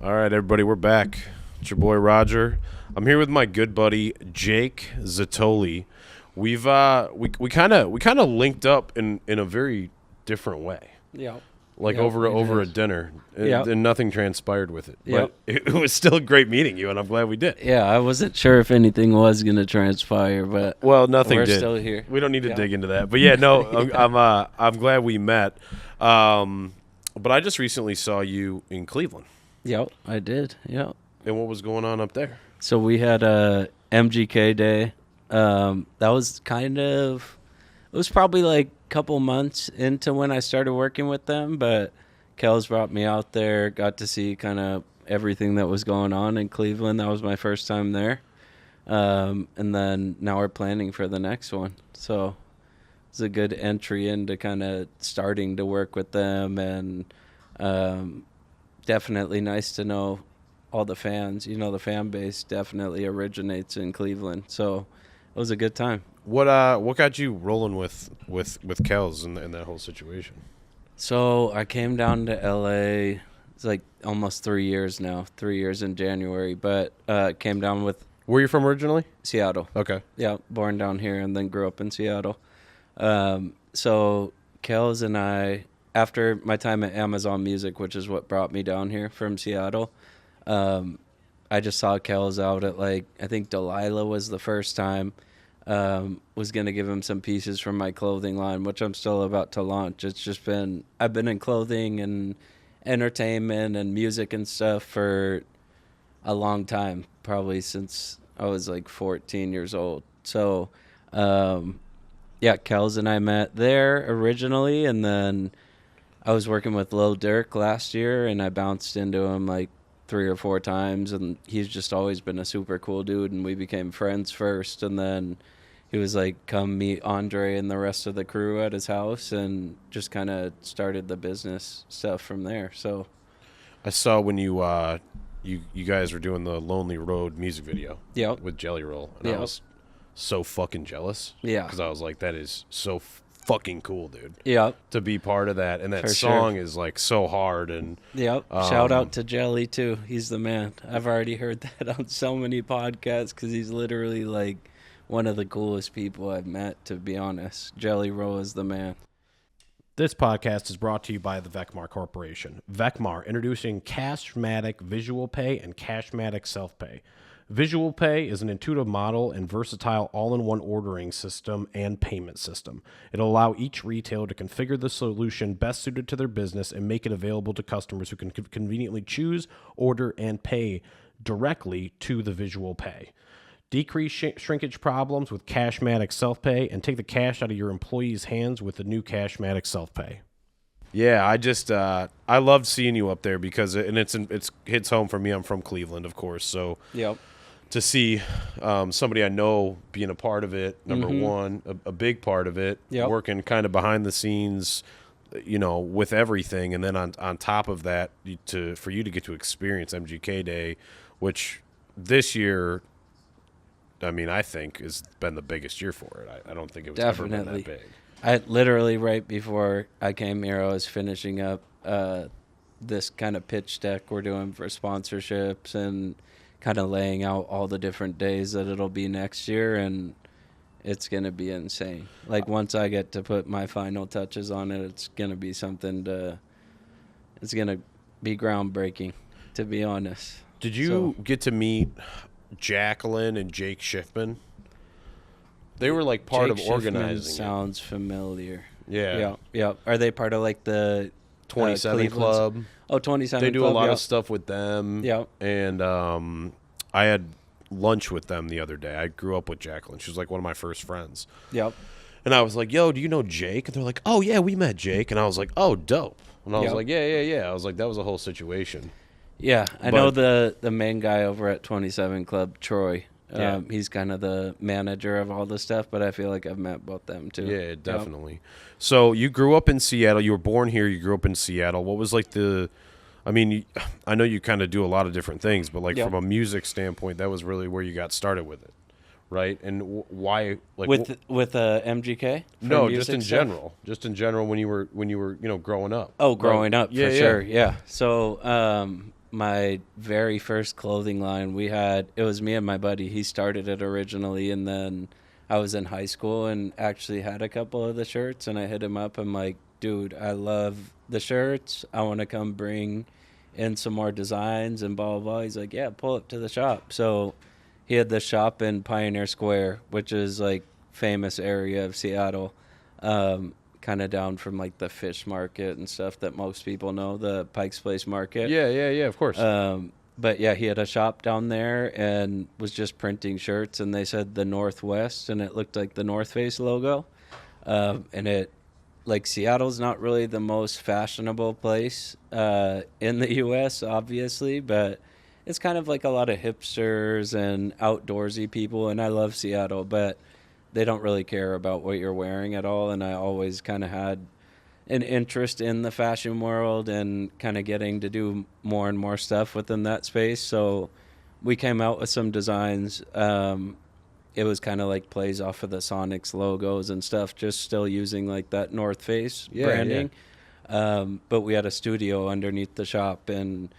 All right, everybody, we're back. It's your boy Roger. I'm here with my good buddy Jake Zottoli. We kind of linked up in a very different way. Yeah. Like over a dinner, and nothing transpired with it. Yep. But it was still a great meeting you, and I'm glad we did. Yeah, I wasn't sure if anything was gonna transpire, but Nothing we're did. still here. We don't need to dig into that. But yeah, no, I'm glad we met. But I just recently saw you in Cleveland. Yep, I did. Yep. And what was going on up there? So we had a MGK day. That was it was probably like a couple months into when I started working with them, but Kels brought me out there, got to see kind of everything that was going on in Cleveland. That was my first time there. And then now we're planning for the next one. So it's a good entry into kind of starting to work with them, and definitely nice to know all the fans. You know, the fan base definitely originates in Cleveland. So it was a good time. What got you rolling with Kels in that whole situation? So I came down to LA. It's like almost 3 years now. 3 years in January, but came down with Where are you from originally? Seattle. Okay. Yeah, born down here and then grew up in Seattle. So Kels and I, after my time at Amazon Music, which is what brought me down here from Seattle, I just saw Kels out at I think Delilah was the first time. Was going to give him some pieces from my clothing line, which I'm still about to launch. It's just I've been in clothing and entertainment and music and stuff for a long time, probably since I was 14 years old. So, yeah, Kels and I met there originally, and then I was working with Lil Durk last year, and I bounced into him 3 or 4 times, and he's just always been a super cool dude, and we became friends first, and then he was come meet Andre and the rest of the crew at his house, and just kind of started the business stuff from there. So I saw when you guys were doing the Lonely Road music video with Jelly Roll, and I was so fucking jealous. Yeah. Because I was like, that is so fucking cool, dude. Yeah. To be part of that. And that For song sure. is so hard. And Yep. Shout out to Jelly, too. He's the man. I've already heard that on so many podcasts because he's literally one of the coolest people I've met, to be honest. Jelly Roll is the man. This podcast is brought to you by the Vecmar Corporation. Vecmar, introducing Cashmatic Visual Pay and Cashmatic Self-Pay. Visual Pay is an intuitive model and versatile all-in-one ordering system and payment system. It'll allow each retailer to configure the solution best suited to their business and make it available to customers who can conveniently choose, order, and pay directly to the Visual Pay. Decrease shrinkage problems with Cashmatic Self-Pay and take the cash out of your employees' hands with the new Cashmatic Self-Pay. Yeah, I just I loved seeing you up there because it hits home for me. I'm from Cleveland, of course, so Yep. to see somebody I know being a part of it, number one, a big part of it, working kind of behind the scenes, with everything, and then on top of that, for you to get to experience MGK Day, which this year, I mean, I think has been the biggest year for it. I don't think it was ever been that big. I literally, right before I came here, I was finishing up this kind of pitch deck we're doing for sponsorships and kind of laying out all the different days that it'll be next year, and it's going to be insane. Once I get to put my final touches on it, it's going to be it's going to be groundbreaking, to be honest. Did you get to meet Jacqueline and Jake Schiffman? They were part Jake of organizing. Sounds familiar. Yeah. Yeah. Are they part of the 27 Club? Oh, 27 They do Club, a lot of stuff with them. Yeah. And I had lunch with them the other day. I grew up with Jacqueline. She was one of my first friends. Yep. And I was like, yo, do you know Jake? And they're like, oh, yeah, we met Jake. And I was like, oh, dope. And I was like, yeah. I was like, that was a whole situation. Yeah, I know the main guy over at 27 Club, Troy. Yeah. He's kind of the manager of all this stuff, but I feel like I've met both them too. Yeah, definitely. Yep. So you grew up in Seattle. You were born here. You grew up in Seattle. What was I mean, I know you kind of do a lot of different things, but from a music standpoint, that was really where you got started with it, right? And why? With MGK? No, just in general. Just in general when you were growing up. Oh, growing up, for sure. Yeah. So my very first clothing line, it was me and my buddy. He started it originally, and then I was in high school and actually had a couple of the shirts, and I hit him up. I'm like, dude, I love the shirts. I want to come bring in some more designs and blah, blah, blah. He's like, yeah, pull up to the shop. So he had the shop in Pioneer Square, which is like famous area of Seattle, kind of down from like the fish market and stuff that most people know, the Pike's Place Market. Yeah, of course. But yeah, he had a shop down there and was just printing shirts, and they said the Northwest, and it looked like the North Face logo. And it, like, Seattle's not really the most fashionable place in the U.S., obviously, but it's kind of like a lot of hipsters and outdoorsy people, and I love Seattle, but they don't really care about what you're wearing at all. And I always kind of had an interest in the fashion world and kind of getting to do more and more stuff within that space. So we came out with some designs. It was kind of like plays off of the Sonics logos and stuff, just still using like that North Face branding. But we had a studio underneath the shop, and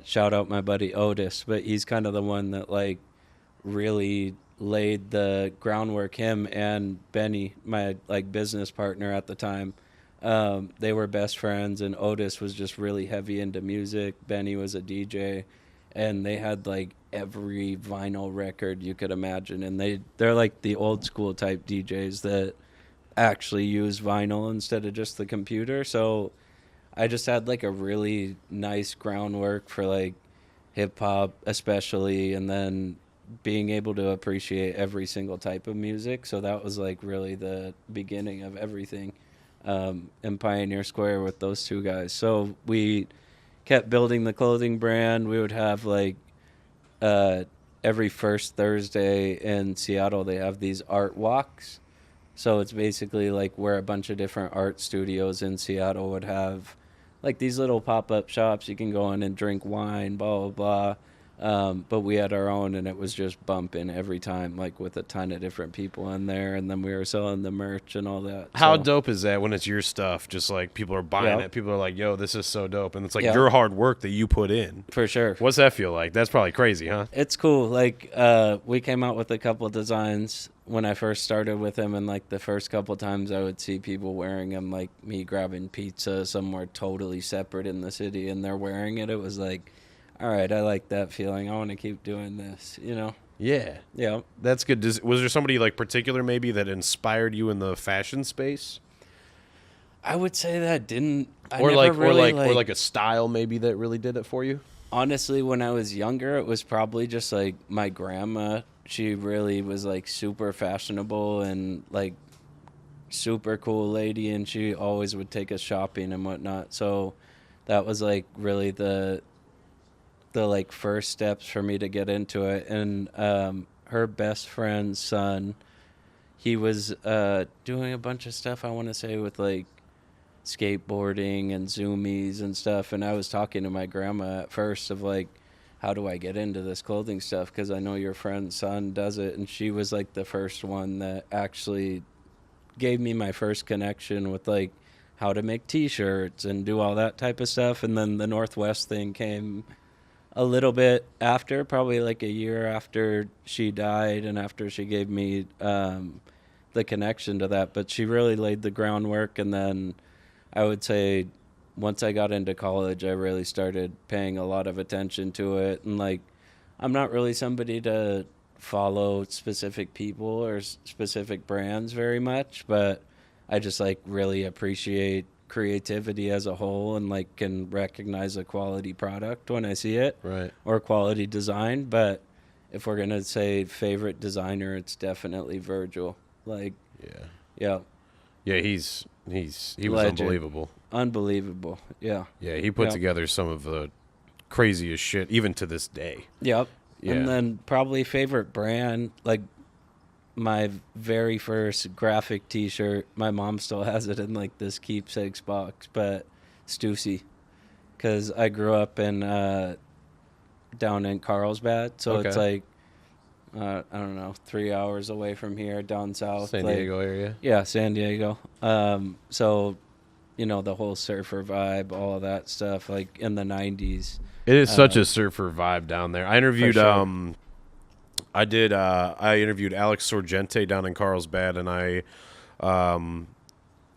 shout out my buddy Otis, but he's kind of the one that like really laid the groundwork. Him and Benny, my like business partner at the time, they were best friends, and Otis was just really heavy into music. Benny was a DJ, and they had like every vinyl record you could imagine, and they're like the old school type DJs that actually use vinyl instead of just the computer. So I just had like a really nice groundwork for like hip hop especially, and then being able to appreciate every single type of music. So that was like really the beginning of everything in Pioneer Square with those two guys. So we kept building the clothing brand. We would have like every first Thursday in Seattle, they have these art walks. So it's basically like where a bunch of different art studios in Seattle would have like these little pop-up shops. You can go in and drink wine, blah, blah, blah. But we had our own, and it was just bumping every time, like with a ton of different people in there. And then we were selling the merch and all that. How dope is that when it's your stuff? Just like people are buying it. People are like, yo, this is so dope. And it's like your hard work that you put in. For sure. What's that feel like? That's probably crazy, huh? It's cool. Like, we came out with a couple of designs when I first started with him. And like the first couple of times I would see people wearing them, like me grabbing pizza somewhere totally separate in the city, and they're wearing it. It was like, all right, I like that feeling. I want to keep doing this, you know? Yeah. Yeah. That's good. Was there somebody like particular maybe that inspired you in the fashion space? I would say that didn't. Or like a style maybe that really did it for you? Honestly, when I was younger, it was probably just like my grandma. She really was like super fashionable and like super cool lady, and she always would take us shopping and whatnot. So that was like really the like first steps for me to get into it. And her best friend's son, he was doing a bunch of stuff, I want to say, with like skateboarding and zoomies and stuff. And I was talking to my grandma at first of like, how do I get into this clothing stuff? Because I know your friend's son does it. And she was like the first one that actually gave me my first connection with like how to make t-shirts and do all that type of stuff. And then the Northwest thing came a little bit after, probably like a year after she died and after she gave me the connection to that. But she really laid the groundwork. And then I would say once I got into college, I really started paying a lot of attention to it. And like, I'm not really somebody to follow specific people or specific brands very much, but I just like really appreciate creativity as a whole, and like can recognize a quality product when I see it, right? Or quality design. But if we're gonna say favorite designer, it's definitely Virgil. Like, yeah, he was unbelievable. Yeah, he put together some of the craziest shit even to this day. Yeah. And then probably favorite brand, like my very first graphic t-shirt, my mom still has it in like this keepsakes box, but Stussy, because I grew up in down in Carlsbad, so it's like I don't know, 3 hours away from here, down south, San Diego area. Yeah, San Diego. So the whole surfer vibe, all of that stuff, like in the 90s. It is such a surfer vibe down there. I interviewed sure. I interviewed Alex Sorgente down in Carlsbad, and I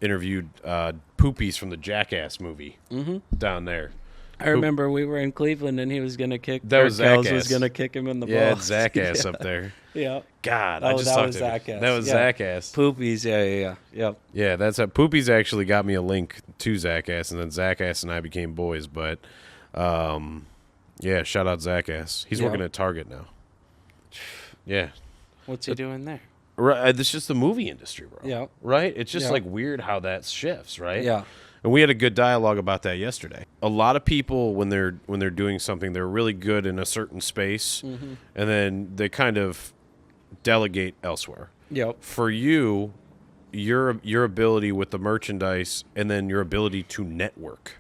interviewed Poopies from the Jackass movie down there. I remember we were in Cleveland and he was gonna kick. That was Zach was gonna kick him in the balls. balls. Zach ass up there. Yeah. God, Oh, I just that talked was to him. Zach ass. That was Zach ass. Poopies, yeah. Yep. Yeah, that's a Poopies actually got me a link to Zach ass, and then Zach ass and I became boys. But yeah, shout out Zach ass. He's working at Target now. Yeah. What's he doing there? Right, it's just the movie industry, bro. Yeah. Right? It's just like weird how that shifts, right? Yeah. And we had a good dialogue about that yesterday. A lot of people, when they're doing something, they're really good in a certain space, and then they kind of delegate elsewhere. Yep. For you, your ability with the merchandise and then your ability to network,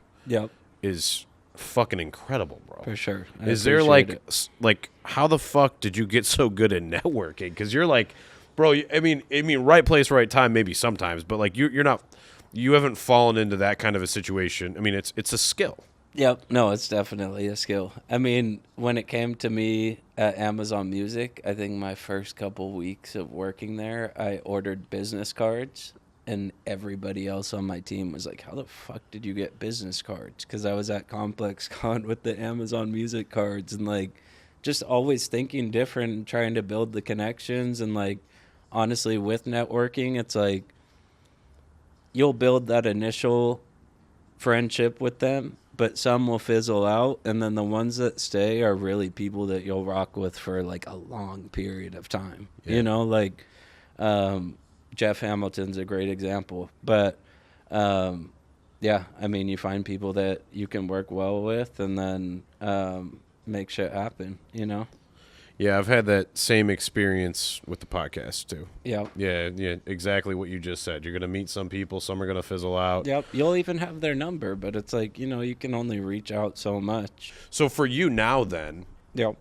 is fucking incredible, bro. For sure. Is there like how the fuck did you get so good at networking? Because you're like, bro. I mean, right place, right time, maybe sometimes, but like you're not. You haven't fallen into that kind of a situation. I mean, it's a skill. Yep. No, it's definitely a skill. I mean, when it came to me at Amazon Music, I think my first couple weeks of working there, I ordered business cards, and everybody else on my team was like, how the fuck did you get business cards? Because I was at Complex Con with the Amazon Music cards, and like just always thinking different and trying to build the connections. And like, honestly, with networking, it's like, you'll build that initial friendship with them, but some will fizzle out, and then the ones that stay are really people that you'll rock with for like a long period of time. Like Jeff Hamilton's a great example. But yeah, I mean, you find people that you can work well with, and then make shit happen. Yeah, I've had that same experience with the podcast too. Yeah, exactly what you just said. You're gonna meet some people, some are gonna fizzle out. Yep, you'll even have their number, but it's like, you can only reach out so much. So for you now, then,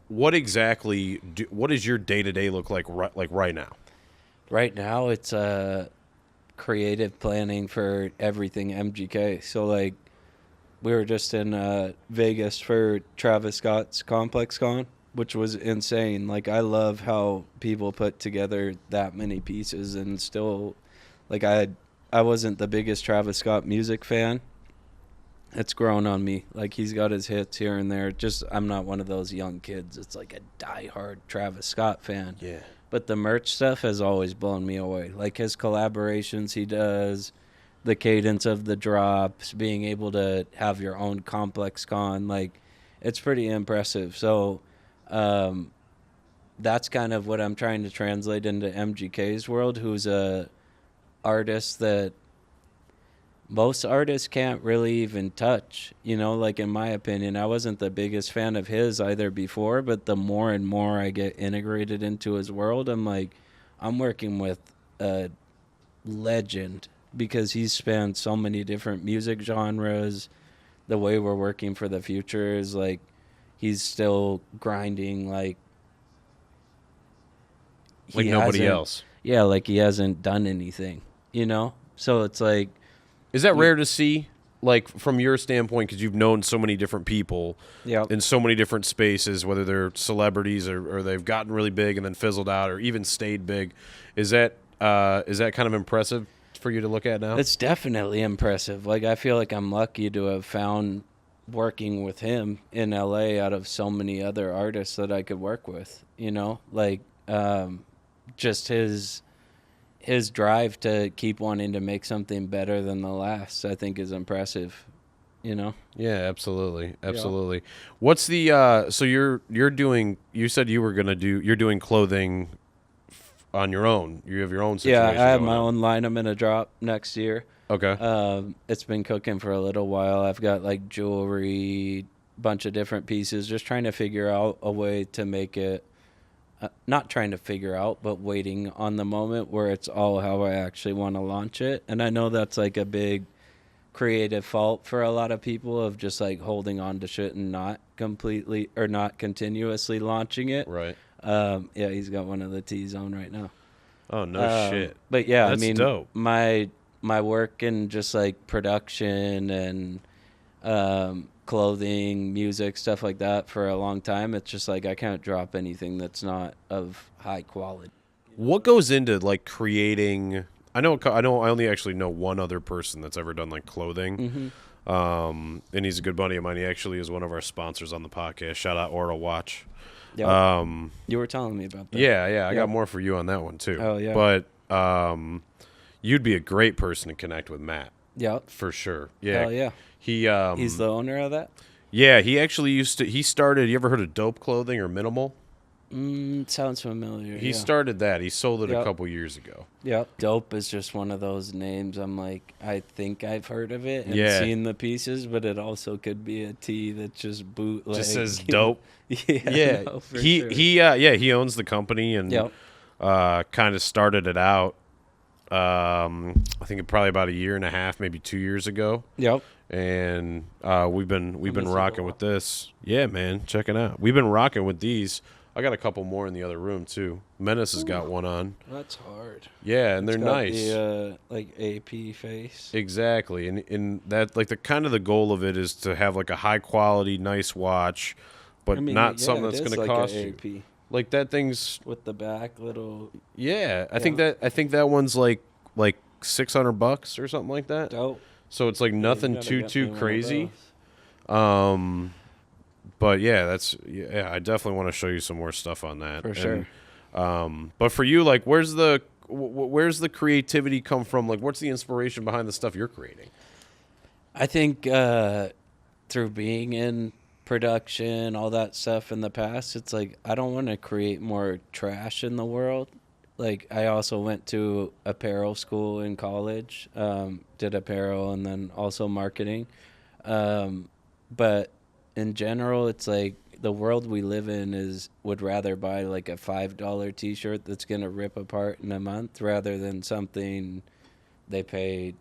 what exactly? What does your day-to-day look like right now? Right now, it's creative planning for everything MGK. So like, we were just in Vegas for Travis Scott's Complex Con, which was insane. Like, I love how people put together that many pieces, and still, like, I wasn't the biggest Travis Scott music fan. It's grown on me. Like, he's got his hits here and there. Just, I'm not one of those young kids. It's like a diehard Travis Scott fan. Yeah. But the merch stuff has always blown me away. Like, his collaborations he does, the cadence of the drops, being able to have your own Complex Con, like, it's pretty impressive. So, that's kind of what I'm trying to translate into MGK's world, who's a artist that most artists can't really even touch. Like, in my opinion, I wasn't the biggest fan of his either before, but the more and more I get integrated into his world, I'm like, I'm working with a legend, because he's spanned so many different music genres. The way we're working for the future is like, he's still grinding like nobody else. Yeah, like he hasn't done anything, So it's like, is that rare to see? Like, from your standpoint, because you've known so many different people in so many different spaces, whether they're celebrities or they've gotten really big and then fizzled out, or even stayed big. Is that kind of impressive for you to look at now? It's definitely impressive. Like, I feel like I'm lucky to have found working with him in LA out of so many other artists that I could work with, like just his drive to keep wanting to make something better than the last, I think, is impressive, Yeah, absolutely. Yeah. What's the so you're doing, you said you're doing clothing on your own. You have your own situation. Yeah, I have my own line I'm gonna drop next year. Okay. It's been cooking for a little while. I've got like jewelry, bunch of different pieces, just trying to figure out a way to make it, not trying to figure out, but waiting on the moment where it's all how I actually want to launch it. And I know that's like a big creative fault for a lot of people, of just like holding on to shit and not completely or not continuously launching it. Right. Yeah, he's got one of the T's on right now. Oh, no shit. But yeah, That's I mean, dope. my work in just like production and clothing, music, stuff like that for a long time. It's just like I can't drop anything that's not of high quality. What goes into like creating? I know. I only actually know one other person that's ever done like clothing. And he's a good buddy of mine. He actually is one of our sponsors on the podcast. Shout out Orla Watch. Yep. You were telling me about that. Yeah. I got more for you on that one too. Oh yeah. But you'd be a great person to connect with Matt. Yep. For sure. Yeah. Hell yeah. He's the owner of that? Yeah, he actually he started, you ever heard of Dope Clothing or Minimal? Sounds familiar. He started that. He sold it a couple years ago. Yep. Dope is just one of those names. I'm like, I think I've heard of it and seen the pieces, but it also could be a T that just bootleg. Just says dope. Yeah. No, he owns the company and kind of started it out. I think probably about a year and a half, maybe 2 years ago. Yep. And we've been rocking with this. Yeah, man, check it out. We've been rocking with these. I got a couple more in the other room too. Menace has got one on. That's hard. Yeah, and they're got nice. The like AP face. Exactly, and that like the kind of the goal of it is to have like a high quality, nice watch, but not something that's going to cost you. AP. Like that thing's with the back little. Yeah, I think that one's like $600 or something like that. Dope. So it's like nothing too crazy. But yeah, I definitely want to show you some more stuff on that. For sure. But for you, like, where's the creativity come from? Like, what's the inspiration behind the stuff you're creating? I think through being in production, all that stuff in the past, it's like I don't want to create more trash in the world. Like, I also went to apparel school in college, did apparel and then also marketing. But in general, it's like the world we live in would rather buy like a $5 t-shirt that's going to rip apart in a month rather than something they paid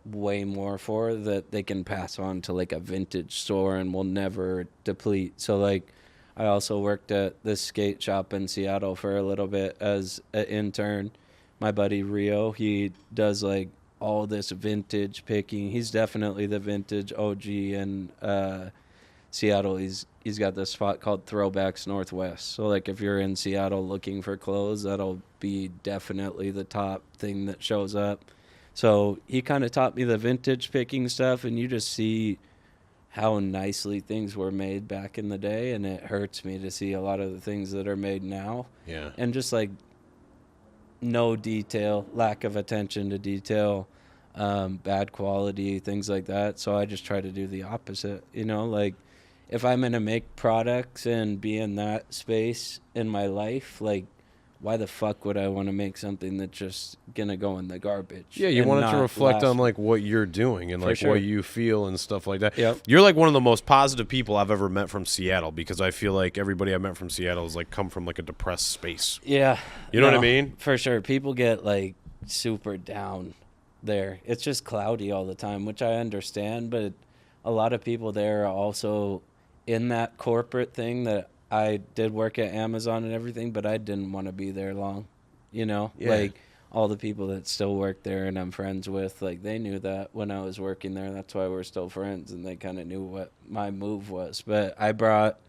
way more for that they can pass on to like a vintage store and will never deplete. So like I also worked at this skate shop in Seattle for a little bit as an intern. My buddy Rio, he does like all this vintage picking. He's definitely the vintage OG in Seattle. He's got this spot called Throwbacks Northwest. So like if you're in Seattle looking for clothes, that'll be definitely the top thing that shows up. So he kind of taught me the vintage picking stuff, and you just see how nicely things were made back in the day, and it hurts me to see a lot of the things that are made now. Yeah. And just like no detail, lack of attention to detail, bad quality, things like that. So I just try to do the opposite, like if I'm going to make products and be in that space in my life, like why the fuck would I want to make something that's just going to go in the garbage? Yeah, you want it to reflect on like what you're doing and like what you feel and stuff like that. Yep. You're like one of the most positive people I've ever met from Seattle, because I feel like everybody I met from Seattle has like come from like a depressed space. Yeah. You know what I mean? For sure. People get like super down there. It's just cloudy all the time, which I understand, but a lot of people there are also in that corporate thing that I did work at Amazon and everything, but I didn't want to be there long, Yeah. Like all the people that still work there and I'm friends with, like they knew that when I was working there. That's why we're still friends, and they kind of knew what my move was. But I brought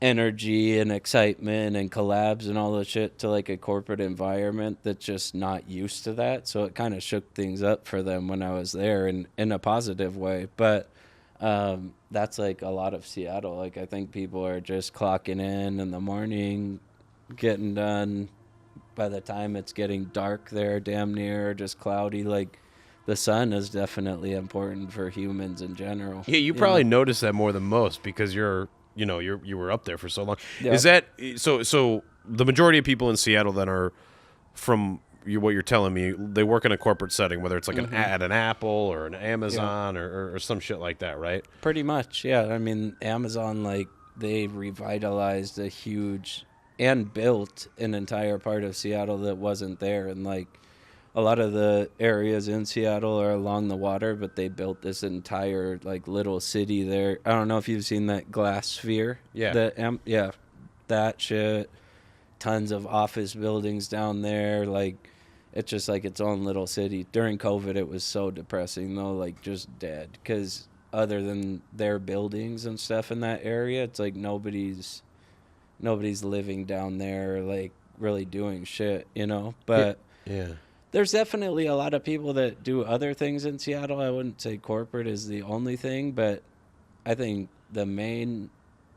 energy and excitement and collabs and all the shit to like a corporate environment that's just not used to that. So it kind of shook things up for them when I was there in a positive way. But that's like a lot of Seattle. Like I think people are just clocking in the morning, getting done. By the time it's getting dark there, damn near, just cloudy. Like the sun is definitely important for humans in general. Yeah, you probably notice that more than most because you were up there for so long. Yep. Is that so the majority of people in Seattle then are from what you're telling me, they work in a corporate setting, whether it's like at an Apple or an Amazon or some shit like that, right? Pretty much, yeah. I mean, Amazon, like, they revitalized a huge and built an entire part of Seattle that wasn't there. And, like, a lot of the areas in Seattle are along the water, but they built this entire, like, little city there. I don't know if you've seen that glass sphere. Yeah. That shit. Tons of office buildings down there, like, it's just like its own little city. During COVID, it was so depressing though, like just dead. Because other than their buildings and stuff in that area, it's like nobody's living down there, like really doing shit, you know. But Yeah. there's definitely a lot of people that do other things in Seattle. I wouldn't say corporate is the only thing, but I think the main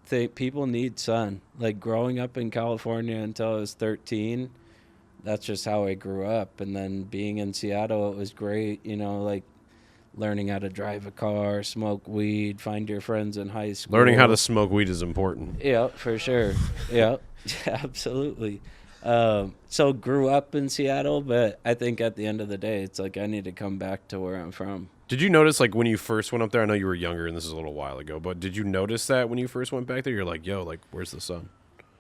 thing, people need sun. Like growing up in California until I was 13, that's just how I grew up. And then being in Seattle, it was great, you know, like learning how to drive a car, smoke weed, find your friends in high school. Learning how to smoke weed is important. Yeah, for sure. Yeah, absolutely. So grew up in Seattle, but I think at the end of the day, it's like I need to come back to where I'm from. Did you notice, like, when you first went up there, I know you were younger and this is a little while ago, but did you notice that when you first went back there? You're like, yo, like, where's the sun?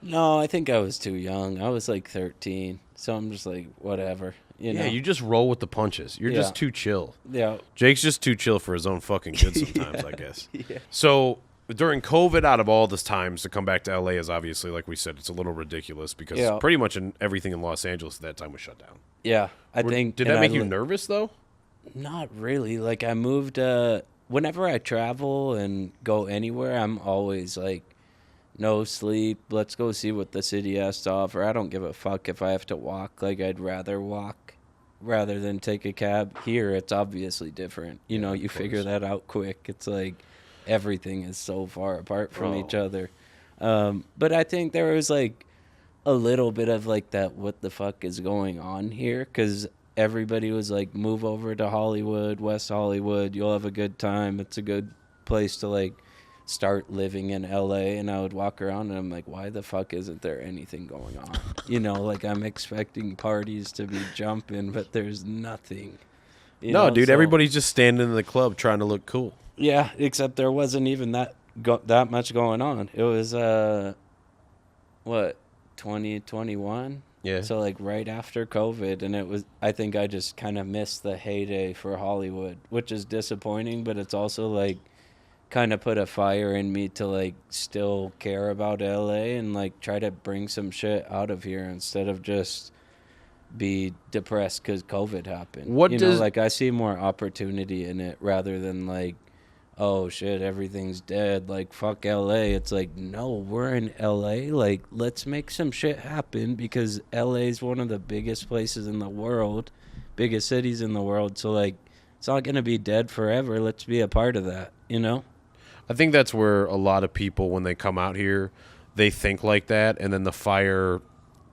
No, I think I was too young. I was like 13, so I'm just like, whatever. You know? Yeah, you just roll with the punches. You're just Yeah. too chill. Yeah. Jake's just too chill for his own fucking good sometimes, I guess. Yeah. So during COVID, out of all this times to come back to LA is obviously, like we said, it's a little ridiculous because Yeah. pretty much everything in Los Angeles at that time was shut down. Yeah, I think. Did and that make I you li- nervous though? Not really. Like I moved. Whenever I travel and go anywhere, I'm always like, no sleep. Let's go see what the city has to offer. I don't give a fuck if I have to walk. Like I'd rather walk rather than take a cab. Here, it's obviously different. You know, you figure that out quick. It's like everything is so far apart from each other. But I think there was like a little bit of like that. What the fuck is going on here? Because everybody was like, move over to Hollywood, West Hollywood. You'll have a good time. It's a good place to like start living in LA. And I would walk around and I'm like, why the fuck isn't there anything going on? You know, like I'm expecting parties to be jumping, but there's nothing. You No, know, dude, so- everybody's just standing in the club trying to look cool. Yeah, except there wasn't even that much going on. It was what, 2021? Yeah. So like right after COVID, and it was, I think I just kind of missed the heyday for Hollywood, which is disappointing, but it's also like kind of put a fire in me to like still care about LA and like try to bring some shit out of here instead of just be depressed because COVID happened. What you does- know, like I see more opportunity in it rather than like, oh shit, everything's dead, like fuck LA. It's like, no, we're in LA, like let's make some shit happen because LA is one of the biggest places in the world, biggest cities in the world, so like it's not gonna be dead forever. Let's be a part of that, you know? I think that's where a lot of people, when they come out here, they think like that, and then the fire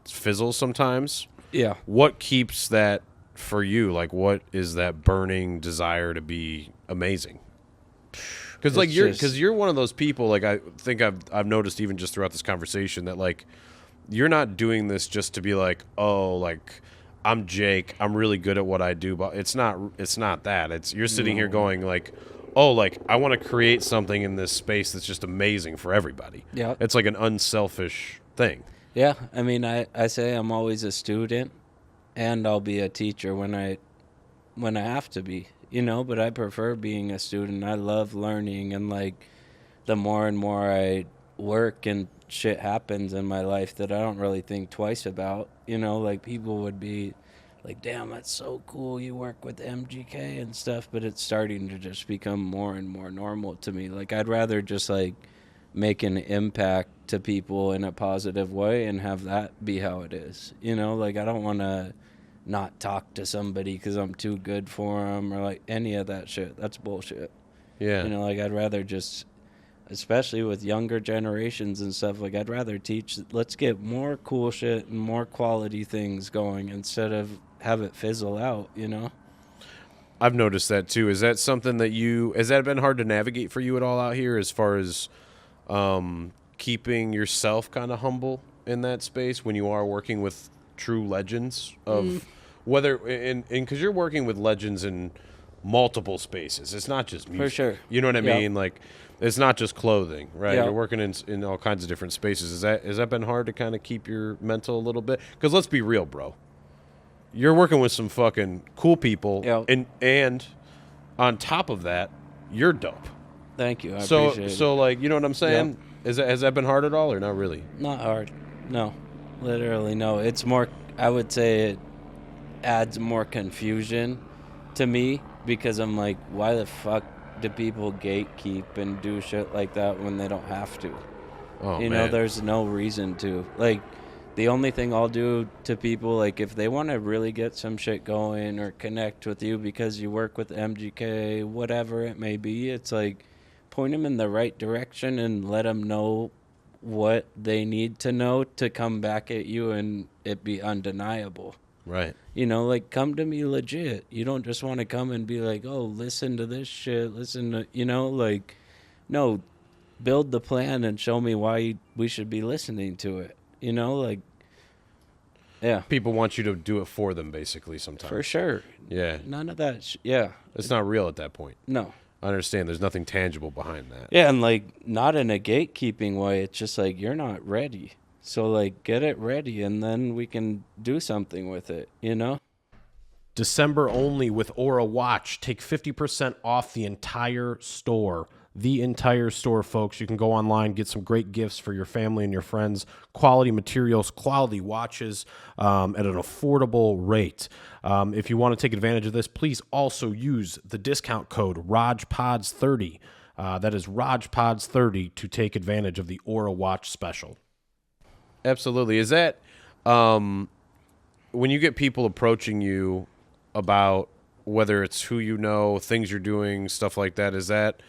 fizzles sometimes. Yeah. What keeps that for you? Like, what is that burning desire to be amazing? Because like you're one of those people. Like I think I've noticed even just throughout this conversation that like you're not doing this just to be like, oh, like I'm Jake, I'm really good at what I do, but it's not that. It's you're sitting here going like, oh, like I want to create something in this space that's just amazing for everybody. Yeah. It's like an unselfish thing. Yeah, I mean, I say I'm always a student, and I'll be a teacher when I have to be, you know. But I prefer being a student. I love learning, and like, the more and more I work and shit happens in my life that I don't really think twice about, you know. Like people would be like, "Damn, that's so cool. You work with MGK and stuff," but it's starting to just become more and more normal to me. Like I'd rather just like make an impact to people in a positive way and have that be how it is, you know. Like I don't want to not talk to somebody because I'm too good for them or like any of that shit. That's bullshit. Yeah. You know, like I'd rather just, especially with younger generations and stuff, like I'd rather teach, let's get more cool shit and more quality things going instead of have it fizzle out, you know. I've noticed that too. Is that something that has that been hard to navigate for you at all out here as far as keeping yourself kind of humble in that space when you are working with true legends of whether because you're working with legends in multiple spaces. It's not just music. For sure. You know what I Yeah. mean? Like it's not just clothing, right? Yeah. You're working in all kinds of different spaces. Has that been hard to kind of keep your mental a little bit? Because let's be real, bro. You're working with some fucking cool people, Yeah. and on top of that, you're dope. Thank you. I So appreciate it. like, you know what I'm saying? Has that been hard at all or not really? Not hard. No. Literally, no. It's more, I would say adds more confusion to me, because I'm like, why the fuck do people gatekeep and do shit like that when they don't have to? Oh, You know, man. there's no reason to. Like, the only thing I'll do to people, like, if they want to really get some shit going or connect with you because you work with MGK, whatever it may be, it's like, point them in the right direction and let them know what they need to know to come back at you and it be undeniable. Right. You know, like, come to me legit. You don't just want to come and be like, oh, listen to this shit, listen to, you know, like, no, build the plan and show me why we should be listening to it. You know, like, yeah, People want you to do it for them, basically, sometimes. for sure. Yeah. None of that. Yeah, It's not real at that point. no. I understand. There's nothing tangible behind that. Yeah, and like, not in a gatekeeping way. It's just like, you're not ready. So, like, get it ready and then we can do something with it, you know? December only with Aura Watch. Take 50% off the entire store. The entire store, folks. You can go online, get some great gifts for your family and your friends. Quality materials, quality watches at an affordable rate. If you want to take advantage of this, please also use the discount code ROJPODS30. That is ROJPODS30 to take advantage of the Aura Watch special. Absolutely. Is that when you get people approaching you about whether it's who you know, things you're doing, stuff like that, is that,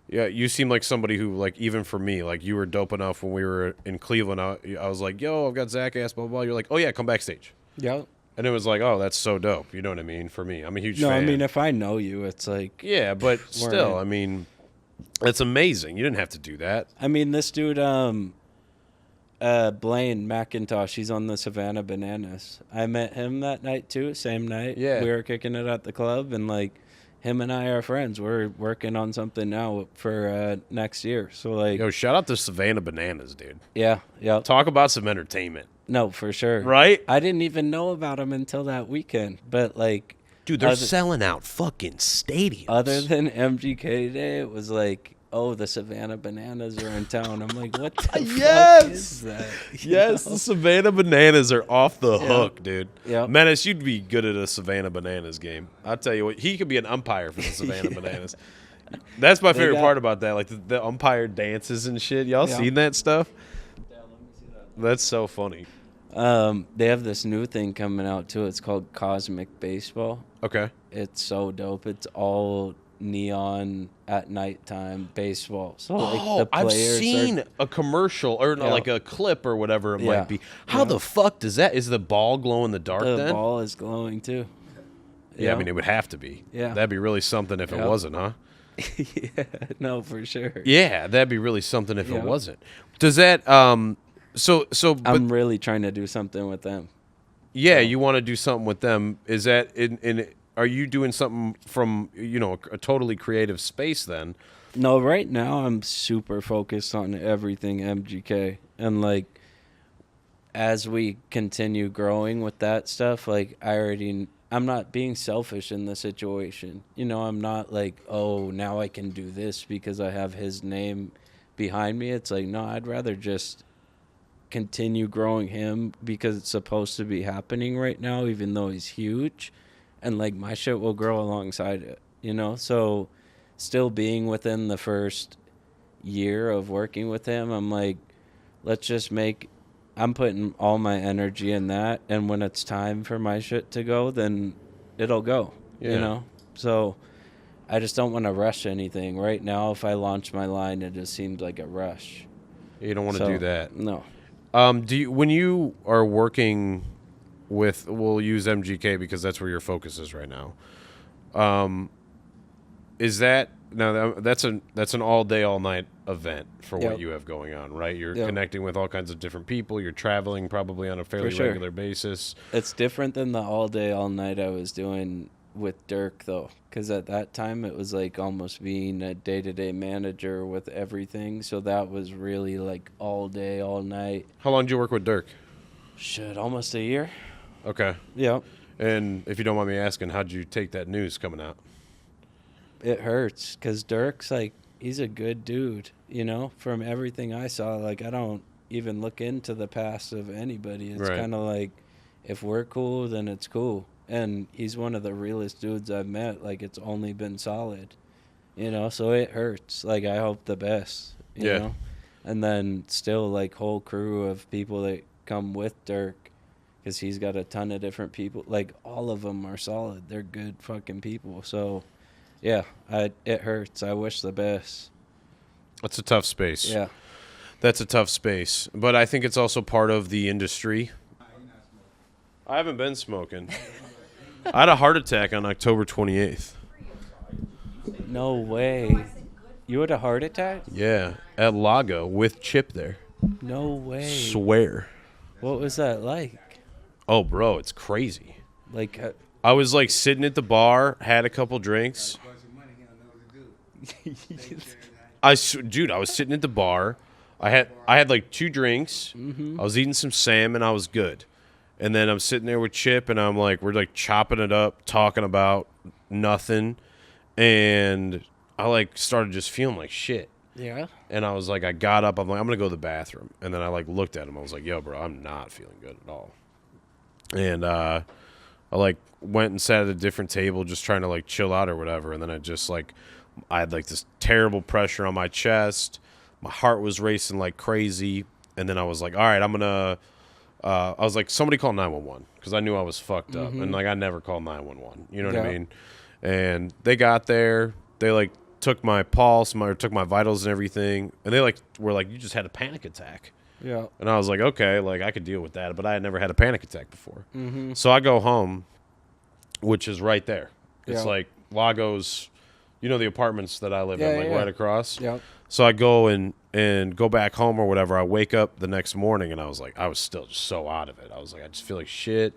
yeah, you seem like somebody who, like, even for me, like, you were dope enough when we were in Cleveland. I was like, yo, I've got Zach ass, blah, blah, blah. You're like, oh, yeah, come backstage. Yeah. And it was like, oh, that's so dope. You know what I mean? For me, I'm a huge No, fan. I mean, if I know you, it's like, Yeah, but still, Right. I mean, it's amazing. You didn't have to do that. I mean, this dude, Blaine McIntosh, he's on the Savannah Bananas. I met him that night too, same night. Yeah. We were kicking it at the club, and like, him and I are friends. We're working on something now for next year. So like, Yo, shout out to Savannah Bananas, dude. yeah. Talk about some entertainment. No, for sure. Right? I didn't even know about him until that weekend. But like, Dude, they're Other- selling out fucking stadiums. other than MGK Day, it was like, oh, the Savannah Bananas are in town. I'm like, what the Yes! fuck is that? You Yes, know? the Savannah Bananas are off the Yeah. hook, dude. Yep. Menace, you'd be good at a Savannah Bananas game. I'll tell you what, he could be an umpire for the Savannah Bananas. That's my favorite got- part about that, like the umpire dances and shit. Y'all Yeah. seen that stuff? That's so funny. They have this new thing coming out too. It's called Cosmic Baseball. Okay. It's so dope. It's all neon at nighttime baseball. So like the I've players seen a commercial or no, Yeah. like a clip or whatever it Yeah. might be. How Yeah. the fuck does that? Is the ball glow in the dark the then? ball is glowing too. Yeah, I mean, it would have to be. Yeah. That'd be really something if it Yep. wasn't, huh? Yeah, no, for sure. Yeah, that'd be really something if it Yep. wasn't. Does that but I'm really trying to do something with them. yeah, you want to do something with them. Is that in are you doing something from, a totally creative space then? No, right now I'm super focused on everything MGK, and like, as we continue growing with that stuff, like, I'm not being selfish in the situation. You know, I'm not like, oh, now I can do this because I have his name behind me. It's like, no, I'd rather just continue growing him because it's supposed to be happening right now, even though he's huge, and like, my shit will grow alongside it, you know? So still being within the first year of working with him, I'm like, I'm putting all my energy in that, and when it's time for my shit to go, then it'll go, Yeah. you know? So I just don't want to rush anything. Right now, if I launch my line, it just seems like a rush. You don't want to So, do that. No. Do you, when you are working with, we'll use MGK because that's where your focus is right now. Is that now that's an all day, all night event for what Yep. you have going on, right? You're Yep. connecting with all kinds of different people. You're traveling probably on a fairly sure. regular basis. It's different than the all day, all night I was doing with Durk, though, because at that time it was like almost being a day-to-day manager with everything. So that was really like all day, all night. How long did you work with Durk? Shit, almost a year. Okay. Yep. And if you don't mind me asking, how'd you take that news coming out? It hurts because Durk's like, he's a good dude, you know, from everything I saw. Like, I don't even look into the past of anybody. It's Right. kind of like, if we're cool, then it's cool. and he's one of the realest dudes I've met. Like, it's only been solid, so it hurts. Like, I hope the best, you know? And then still, like, whole crew of people that come with Durk, because he's got a ton of different people. Like, all of them are solid. They're good fucking people. So, yeah, it hurts. I wish the best. That's a tough space. Yeah. That's a tough space. But I think it's also part of the industry. I haven't been smoking. I had a heart attack on October 28th. No way. You had a heart attack? Yeah, at Lago with Chip there. No way. Swear. What was that like? Oh, bro, it's crazy. Like, I was like sitting at the bar, had a couple drinks. Dude, I was sitting at the bar. I had like 2 drinks. Mm-hmm. I was eating some salmon. I was good. And then I'm sitting there with Chip, and I'm like, we're like chopping it up, talking about nothing. And I like started just feeling like shit. Yeah. And I was like, I got up. I'm like, I'm going to go to the bathroom. And then I like looked at him. I was like, yo, bro, I'm not feeling good at all. And I like went and sat at a different table just trying to like chill out or whatever. And then I had like this terrible pressure on my chest. My heart was racing like crazy. And then I was like, all right, I'm going to, I was like, somebody call 911 because I knew I was fucked up. Mm-hmm. And like, I never called 911. You know what I mean? And they got there. They like took my pulse, took my vitals and everything. And they like were like, you just had a panic attack. Yeah. And I was like, okay, like I could deal with that. But I had never had a panic attack before. Mm-hmm. So I go home, which is right there. It's Yeah. like Lagos, the apartments that I live in, like right across. Yeah. So I go and go back home or whatever. I wake up the next morning and I was like, I was still just so out of it. I was like, I just feel like shit.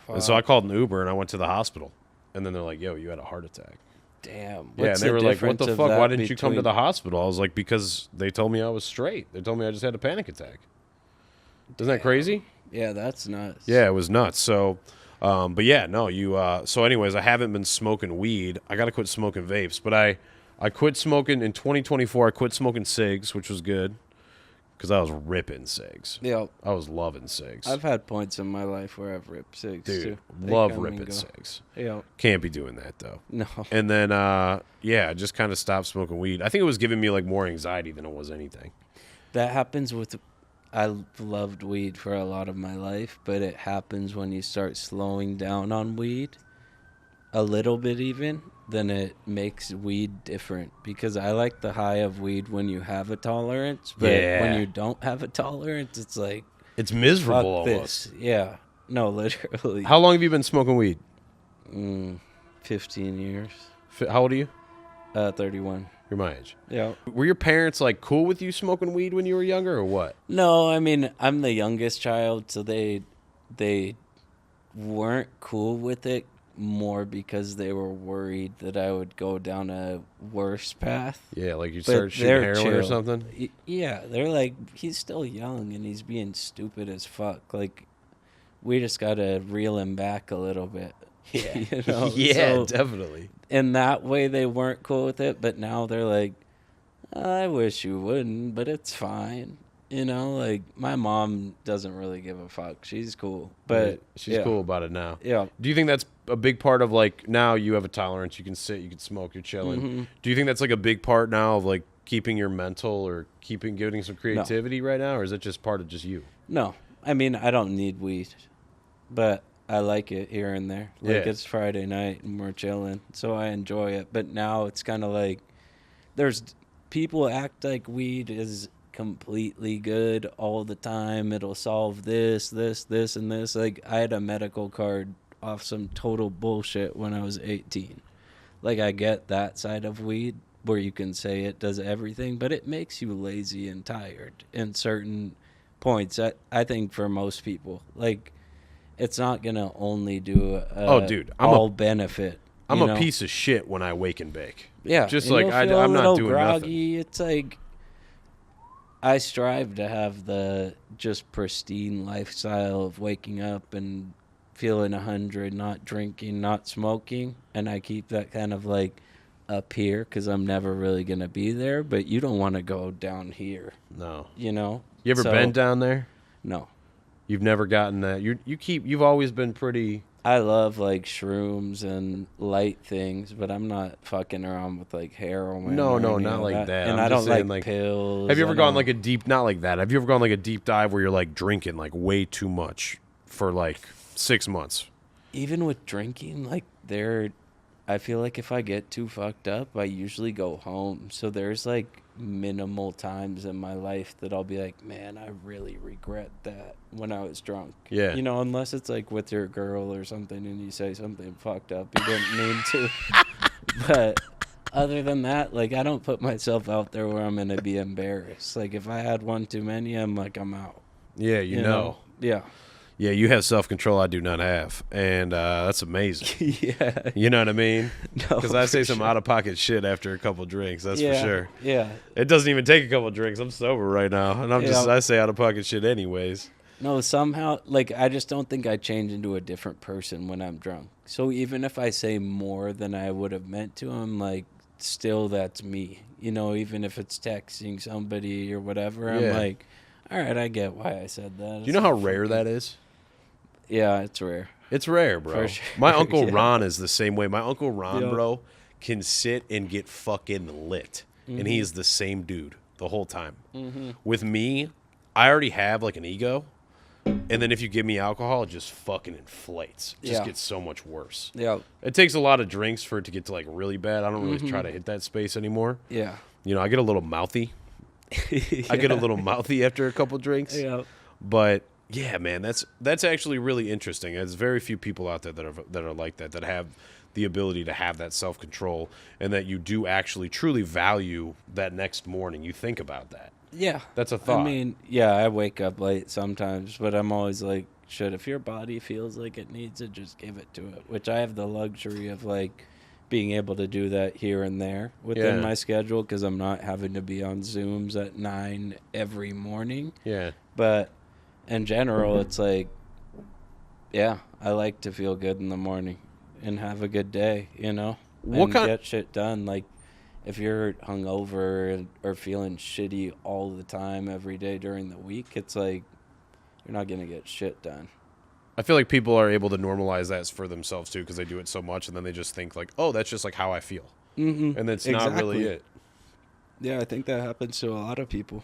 And so I called an Uber and I went to the hospital. And then they're like, yo, you had a heart attack. Damn. Yeah, and they were like, what the fuck? Why didn't you come to the hospital? I was like, because they told me I was straight. They told me I just had a panic attack. Isn't that crazy? Yeah, that's nuts. Yeah, it was nuts. So, but yeah, no, so anyways, I haven't been smoking weed. I got to quit smoking vapes, but I quit smoking in 2024. I quit smoking cigs, which was good because I was ripping cigs. Yeah. I was loving cigs. I've had points in my life where I've ripped cigs, Dude, too. love ripping cigs. Yeah. Can't be doing that, though. No. And then, I just kind of stopped smoking weed. I think it was giving me, like, more anxiety than it was anything. That happens with... I loved weed for a lot of my life, but it happens when you start slowing down on weed, a little bit even, then it makes weed different. Because I like the high of weed when you have a tolerance, but when you don't have a tolerance, it's like... It's miserable fuck almost. This. Yeah. No, literally. How long have you been smoking weed? 15 years. How old are you? 31. You're my age. Yeah. Were your parents, like, cool with you smoking weed when you were younger or what? No, I mean, I'm the youngest child, so they weren't cool with it more because they were worried that I would go down a worse path. Yeah, like you But start shooting they're heroin or chill. something? Yeah, they're like, he's still young and he's being stupid as fuck. Like, we just got to reel him back a little bit. Yeah. Yeah, So, definitely. In that way, they weren't cool with it, but now they're like, I wish you wouldn't, but it's fine. Like, my mom doesn't really give a fuck. She's cool. But she's cool about it now. Yeah. Do you think that's a big part of, like, now you have a tolerance, you can sit, you can smoke, you're chilling. Mm-hmm. Do you think that's, like, a big part now of, like, keeping your mental or getting some creativity right now, or is it just part of just you? No. I mean, I don't need weed, but I like it here and there. Like, it's Friday night and we're chilling, so I enjoy it. But now it's kind of like there's people act like weed is completely good all the time. It'll solve this, and this. Like, I had a medical card off some total bullshit when I was 18. Like, I get that side of weed where you can say it does everything, but it makes you lazy and tired in certain points. I think for most people, like, it's not gonna only do all benefit. I'm a piece of shit when I wake and bake. Yeah, just and like I'm not doing groggy. nothing. It's like I strive to have the just pristine lifestyle of waking up and feeling 100, not drinking, not smoking, and I keep that kind of like up here because I'm never really gonna be there. But you don't want to go down here. No. You ever been down there? No. You've never gotten that. You've always been pretty. I love like shrooms and light things, but I'm not fucking around with like heroin. No, or no, any not of like that. And I'm I just don't saying, like like, pills. have you ever and gone all. like a deep, not like that. Have you ever gone like a deep dive where you're like drinking like way too much for like 6 months? Even with drinking, like I feel like if I get too fucked up, I usually go home. So there's like minimal times in my life that I'll be like, man, I really regret that when I was drunk. Yeah. You know, unless it's like with your girl or something and you say something fucked up you didn't mean to. But other than that, like I don't put myself out there where I'm going to be embarrassed. Like if I had one too many, I'm like, I'm out. Yeah, you know. Yeah. Yeah, you have self-control I do not have, and that's amazing. Yeah. You know what I mean? No, Because I say for some sure. out-of-pocket shit after a couple drinks, that's for Yeah. sure. Yeah. It doesn't even take a couple drinks. I'm sober right now, and Yeah. I say out-of-pocket shit anyways. No, somehow, like, I just don't think I change into a different person when I'm drunk. So even if I say more than I would have meant to, I'm like, still that's me. You know, even if it's texting somebody or whatever, I'm Yeah. like, all right, I get why I said that. Do you know how rare that is? Yeah, it's rare. It's rare, bro. For sure. My Uncle Yeah. Ron is the same way. My Uncle Ron, Yeah. bro, can sit and get fucking lit. And he is the same dude the whole time. With me, I already have like an ego. And then if you give me alcohol, it just fucking inflates. It just Yeah. gets so much worse. Yeah. It takes a lot of drinks for it to get to like really bad. I don't really try to hit that space anymore. Yeah. You know, I get a little mouthy. I get a little mouthy after a couple drinks. Yeah. But yeah, man, that's actually really interesting. There's very few people out there that are like that have the ability to have that self-control, and that you do actually truly value that next morning. You think about that. Yeah. That's a thought. I mean, yeah, I wake up late sometimes, but I'm always like, shit, if your body feels like it needs it, just give it to it. Which I have the luxury of, like, being able to do that here and there within Yeah. my schedule because I'm not having to be on Zooms at 9 every morning. Yeah. But in general, it's like, yeah, I like to feel good in the morning and have a good day, you know? What and kind- get shit done. Like, if you're hungover or feeling shitty all the time every day during the week, it's like you're not going to get shit done. I feel like people are able to normalize that for themselves too because they do it so much, and then they just think like, oh, that's just like how I feel. Mm-hmm. And that's not really it. Yeah, I think that happens to a lot of people.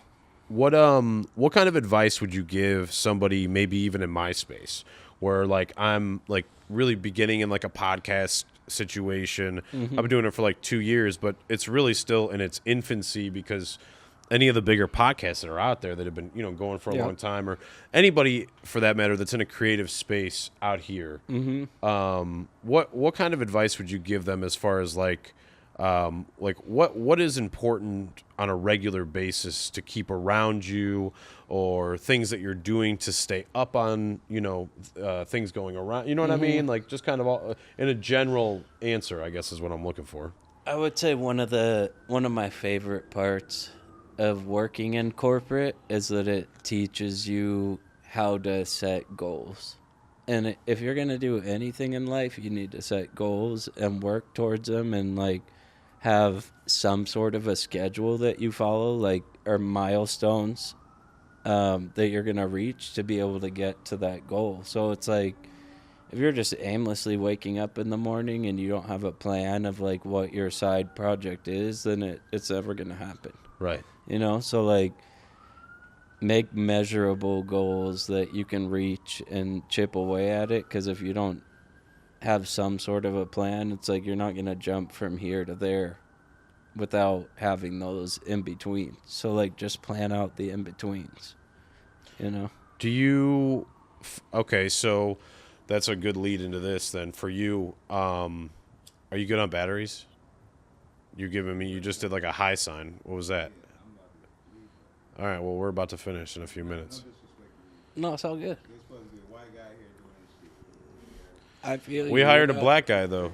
What kind of advice would you give somebody, maybe even in my space, where like I'm like really beginning in like a podcast situation? I've been doing it for like 2 years, but it's really still in its infancy because any of the bigger podcasts that are out there that have been, you know, going for a long time, or anybody for that matter that's in a creative space out here, what kind of advice would you give them as far as like what is important on a regular basis to keep around you, or things that you're doing to stay up on, you know, things going around, you know what I mean? Like just kind of all, in a general answer, I guess is what I'm looking for. I would say one of my favorite parts of working in corporate is that it teaches you how to set goals. And if you're going to do anything in life, you need to set goals and work towards them and like have some sort of a schedule that you follow, like, or milestones that you're going to reach to be able to get to that goal. So it's like, if you're just aimlessly waking up in the morning and you don't have a plan of like what your side project is, then it's never going to happen. Right. You know, so like make measurable goals that you can reach and chip away at it. Because if you don't have some sort of a plan, it's like you're not going to jump from here to there without having those in between. So like just plan out the in betweens, you know? Do you, okay, so that's a good lead into this then. For you, are you good on batteries? You just did like a high sign. What was that? All right, well, we're about to finish in a few minutes. No, it's all good. I feel We you. hired a black guy, though.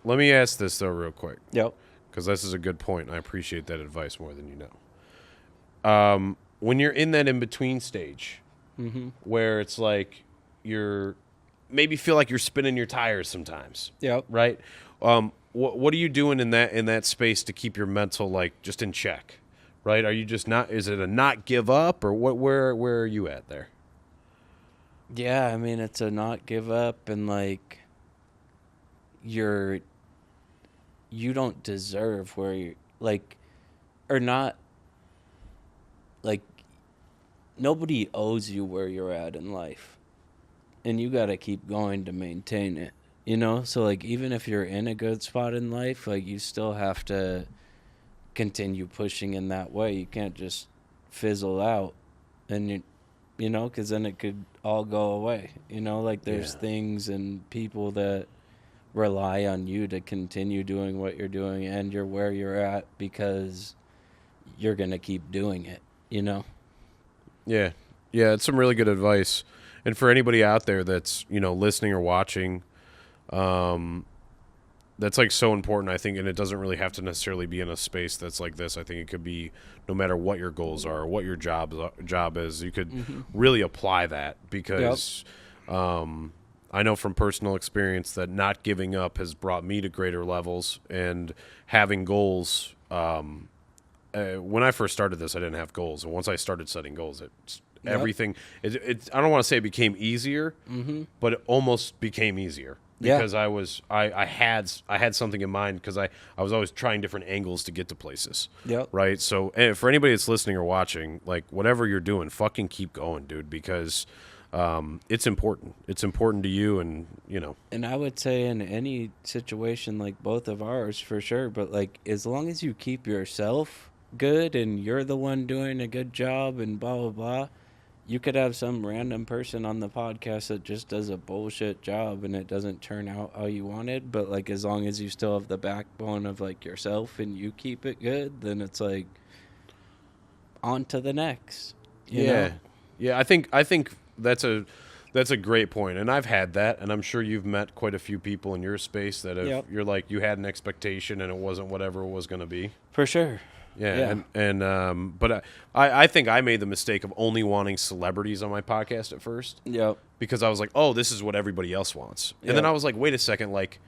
Let me ask this, though, real quick, Yep. because this is a good point, and I appreciate that advice more than you know. When you're in that in-between stage, where it's like you're maybe feel like you're spinning your tires sometimes, Yep. right? What are you doing in that space to keep your mental like just in check, right? Are you just not? Is it a not give up, or what? Where are you at there? Yeah, I mean, it's a not give up, and like you're you don't deserve where you're like, or not, like nobody owes you where you're at in life, and you got to keep going to maintain it, you know? So like even if you're in a good spot in life, like you still have to continue pushing in that way. You can't just fizzle out, and you know, because then it could all go away, you know? Like there's Yeah. things and people that rely on you to continue doing what you're doing, and you're where you're at because you're going to keep doing it, you know? Yeah. Yeah, it's some really good advice. And for anybody out there that's, listening or watching, that's like so important, I think, and it doesn't really have to necessarily be in a space that's like this. I think it could be no matter what your goals are or what your job is, you could really apply that Yep. because I know from personal experience that not giving up has brought me to greater levels and having goals. When I first started this, I didn't have goals, and once I started setting goals, Yep. everything. I don't want to say it became easier, but it almost became easier Yeah. because I had something in mind because I was always trying different angles to get to places. Yep. Right. So for anybody that's listening or watching, like whatever you're doing, fucking keep going, dude, because it's important. It's important to you, and And I would say in any situation like both of ours for sure, but like as long as you keep yourself good and you're the one doing a good job and blah blah blah, you could have some random person on the podcast that just does a bullshit job and it doesn't turn out how you wanted, but like as long as you still have the backbone of like yourself and you keep it good, then it's like on to the next, you know? yeah, yeah. I think that's a great point, and I've had that, and I'm sure you've met quite a few people in your space that have Yep. you're like you had an expectation and it wasn't whatever it was going to be. For sure. Yeah, Yeah. but I think I made the mistake of only wanting celebrities on my podcast at first Yep. because I was like, oh, this is what everybody else wants, and then Yep. I was like, wait a second, like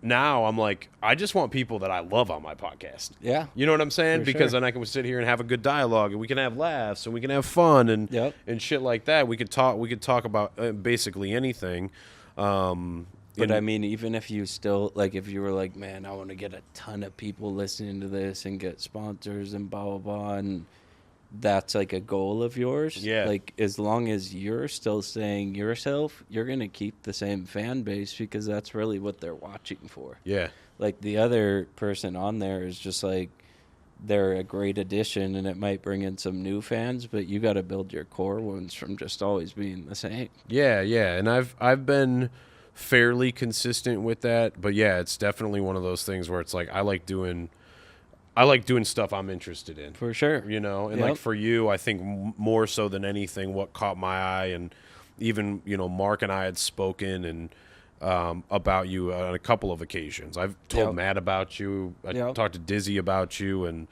now I'm like, I just want people that I love on my podcast. Yeah. You know what I'm saying? For Because sure. then I can sit here and have a good dialogue, and we can have laughs, and we can have fun, and Yep. and shit like that. We could talk. We could talk about basically anything. But And I mean, even if you still like, if you were like, man, I want to get a ton of people listening to this and get sponsors and blah blah blah, and that's like a goal of yours. Yeah. Like, as long as you're still saying yourself, you're gonna keep the same fan base because that's really what they're watching for. yeah, Like the other person on there is just like they're a great addition and it might bring in some new fans, but you got to build your core ones from just always being the same. yeah, and I've been fairly consistent with that, but yeah, it's definitely one of those things where it's like I like doing stuff I'm interested in. For sure. And Yep. like for you, I think more so than anything, what caught my eye, and even Mark and I had spoken and about you on a couple of occasions. I've told Yep. Matt about you. I Yep. talked to Dizzy about you, and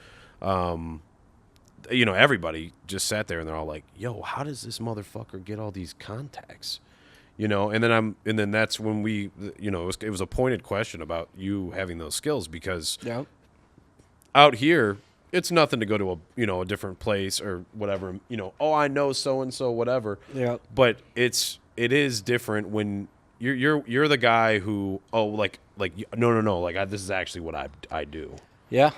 everybody just sat there and they're all like, "Yo, how does this motherfucker get all these contacts?" And then that's when it was a pointed question about you having those skills because Yep. out here it's nothing to go to a different place or whatever, oh, I know so and so whatever, Yep. but it is different when you're the guy who, oh, like no, like this is actually what I do. Yeah.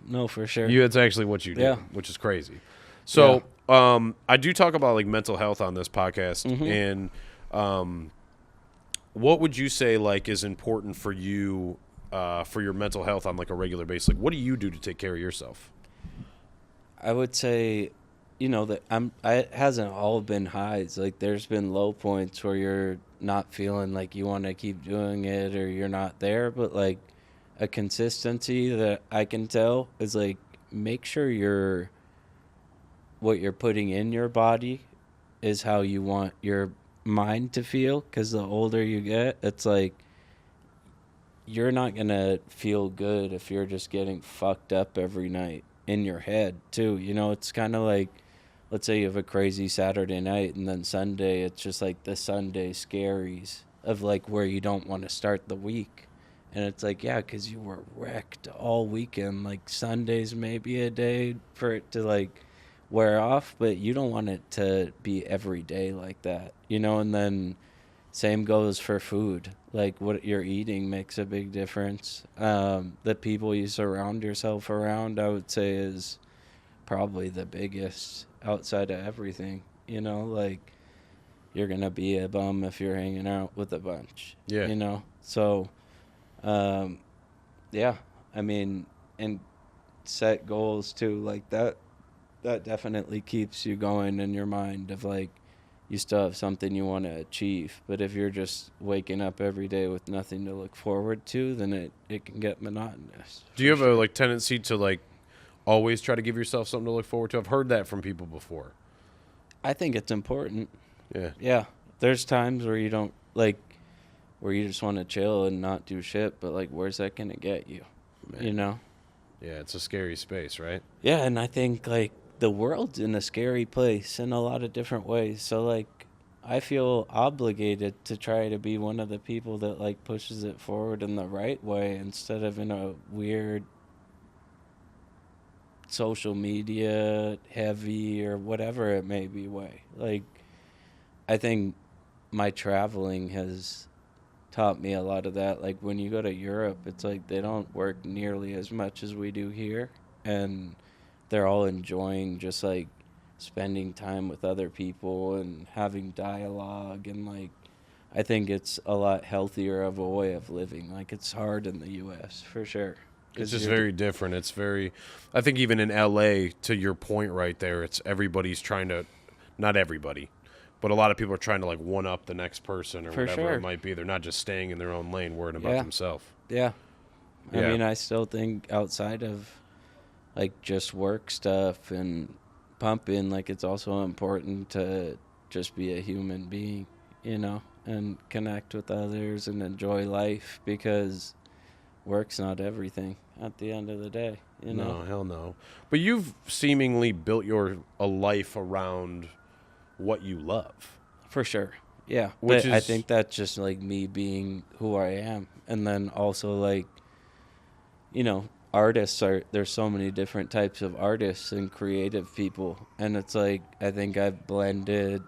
No, for sure. It's actually what you do, Yeah. which is crazy. So I do talk about like mental health on this podcast, and what would you say like is important for you for your mental health on like a regular basis? Like, what do you do to take care of yourself? I would say, that it hasn't all been highs. Like there's been low points where you're not feeling like you want to keep doing it or you're not there, but like a consistency that I can tell is like make sure what you're putting in your body is how you want your mind to feel, because the older you get, it's like you're not gonna feel good if you're just getting fucked up every night in your head too. It's kind of like, let's say you have a crazy Saturday night and then Sunday it's just like the Sunday scaries of like where you don't want to start the week. And it's like, yeah, because you were wrecked all weekend. Like Sunday's maybe a day for it to like wear off, but you don't want it to be every day like that, and then same goes for food. Like what you're eating makes a big difference. The people you surround yourself around, I would say, is probably the biggest outside of everything. Like you're going to be a bum if you're hanging out with a bunch, Yeah. So, yeah, I mean, and set goals too, like that definitely keeps you going in your mind of like, you still have something you want to achieve. But if you're just waking up every day with nothing to look forward to, then it can get monotonous. Do you have a like tendency to like always try to give yourself something to look forward to? I've heard that from people before. I think it's important. Yeah. Yeah. There's times where you don't like, where you just want to chill and not do shit, but like, where's that going to get you? Man. Yeah, it's a scary space, right? Yeah, and I think like the world's in a scary place in a lot of different ways. So like I feel obligated to try to be one of the people that like pushes it forward in the right way instead of in a weird social media heavy or whatever it may be way. Like I think my traveling has taught me a lot of that. Like when you go to Europe, it's like they don't work nearly as much as we do here, and they're all enjoying just like spending time with other people and having dialogue, and like I think it's a lot healthier of a way of living. Like it's hard in the US for sure. It's just very different. It's very, I think even in LA, to your point right there, it's everybody's trying to, not everybody, but a lot of people are trying to like one up the next person or For whatever sure. it might be. They're not just staying in their own lane worrying about Yeah. themselves. Yeah. I Yeah. mean, I still think outside of like just work stuff and pumping, like it's also important to just be a human being, and connect with others and enjoy life, because work's not everything at the end of the day, No, hell no. But you've seemingly built a life around what you love. For sure. Yeah. Which But I is- think that's just like me being who I am. And then also like, there's so many different types of artists and creative people. And it's like, I think I've blended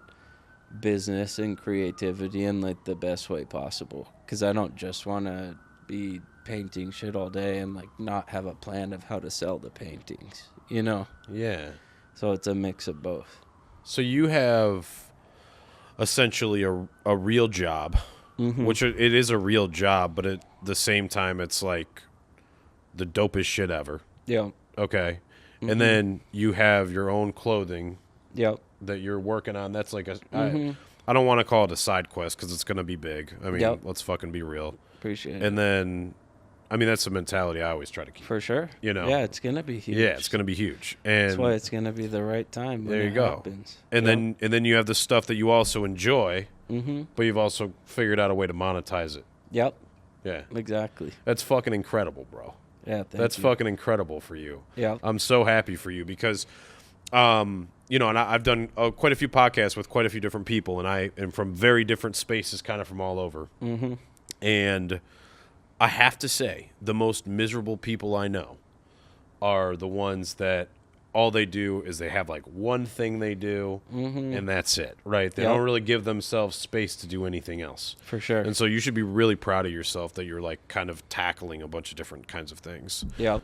business and creativity in like the best way possible. 'Cause I don't just want to be painting shit all day and like not have a plan of how to sell the paintings, Yeah. So it's a mix of both. So you have essentially a real job, which it is a real job, but at the same time, it's like the dopest shit ever. Yeah. Okay. And then you have your own clothing Yep. that you're working on. That's like I don't want to call it a side quest because it's going to be big. I mean, Yep. let's fucking be real. Appreciate it. And then, I mean, that's the mentality I always try to keep. For sure. Yeah, it's going to be huge. Yeah, it's going to be huge. And That's why it's going to be the right time when there you it go. happens. And Yep. then you have the stuff that you also enjoy, Mm-hmm. but you've also figured out a way to monetize it. Yep. Yeah. Exactly. That's fucking incredible, bro. Yeah, That's fucking incredible for you. Yeah. I'm so happy for you because, and I've done quite a few podcasts with quite a few different people, and I am from very different spaces, kind of from all over. Mm-hmm. And I have to say, the most miserable people I know are the ones that all they do is they have like one thing they do, and that's it, right? They Yep. don't really give themselves space to do anything else. For sure. And so you should be really proud of yourself that you're like kind of tackling a bunch of different kinds of things. Yep.